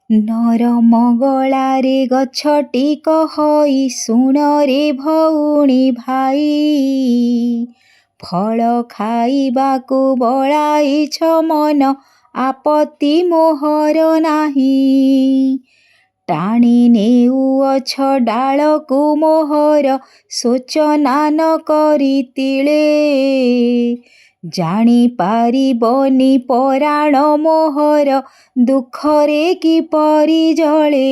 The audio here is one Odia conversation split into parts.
ନରମ ଗଳାରେ ଗଛଟି କହଇ ଶୁଣରେ ଭଉଣୀ ଭାଇ, ଫଳ ଖାଇବାକୁ ବଳାଇଛ ମନ ଆପତ୍ତି ମୋହର ନାହିଁ। ଟାଣି ନେଉଅଛ ଡାଳକୁ ମୋହର ଶୋଚନା ନ କରି ତିଳେ, ଜାଣିପାରିବନି ପରାଣ ମୋହର ଦୁଃଖରେ କିପରି ଜଳେ।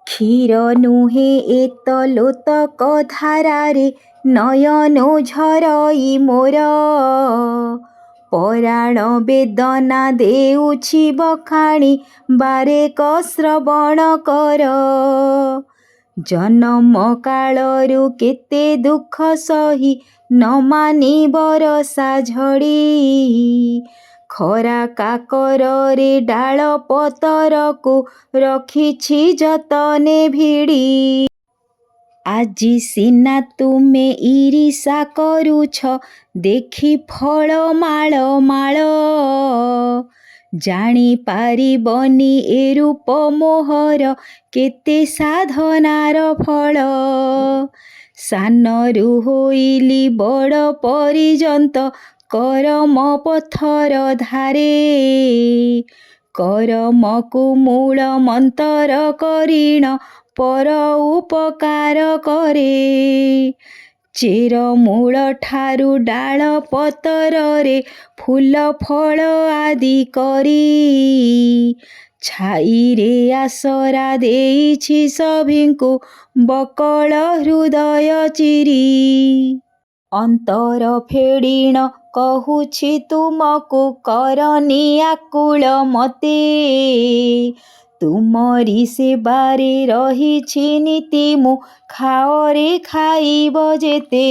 କ୍ଷୀର ନୁହେଁ ଏତ ଲୋତକ ଧାରାରେ ନୟନ ଝରଇ ମୋର, ପରାଣ ବେଦନା ଦେଉଛି ବଖାଣି ବାରେକ ଶ୍ରବଣ କର। ଜନମ କାଳରୁ କେତେ ଦୁଃଖ ସହି ନ ମାନି ବରଷା ଝଡ଼ି, ଖରା କାକରରେ ଡାଳ ପତରକୁ ରଖିଛି ଯତନେ ଭିଡ଼ି। ଆଜି ସିନା ତୁମେ ଈରିଷା କରୁଛ ଦେଖି ଫଳ ମାଳ ମାଳ, ଜାଣିପାରିବନି ଏ ରୂପ ମୋହର କେତେ ସାଧନାର ଫଳ। ସାନରୁ ହୋଇଲି ବଡ଼ ପର୍ଯ୍ୟନ୍ତ କରମ ପଥର ଧାରେ, କରମକୁ ମୂଳ ମନ୍ତର କରିଣ ପର ଉପକାର କରେ। ଚେରମୂଳ ଠାରୁ ଡାଳ ପତରରେ ଫୁଲ ଫଳ ଆଦି କରି, ଛାଇରେ ଆସରା ଦେଇଛି ସଭିଙ୍କୁ ବକଳ ହୃଦୟ ଚିରି। ଅନ୍ତର ଫେଡ଼ିଣ କହୁଛି ତୁମକୁ କରନି ଆକୁଳ ମତେ, ତୁମରି ସେବାରେ ରହିଛି ନୀତି ମୁଁ ଖାଅରେ ଖାଇବ ଯେତେ।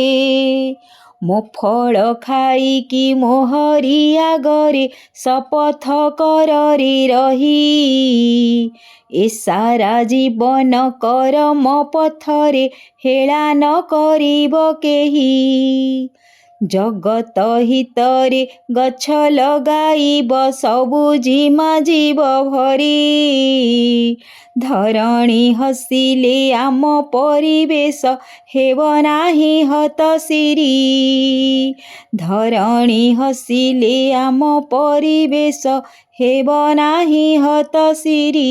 ମୋ ଫଳ ଖାଇକି ମୋହରି ଆଗରେ ଶପଥ କରରେ ରହି, ଏ ସାରା ଜୀବନ କରମ ପଥରେ ହେଳା ନ କରିବ କେହି। ଜଗତ ହିତରେ ଗଛ ଲଗାଇବ ସବୁଜିମା ଜୀବ ଭରି, ଧରଣୀ ହସିଲେ ଆମ ପରିବେଶ ହେବ ନାହିଁ ହତଶିରି। ଧରଣୀ ହସିଲେ ଆମ ପରିବେଶ ହେବ ନାହିଁ ହତଶିରି।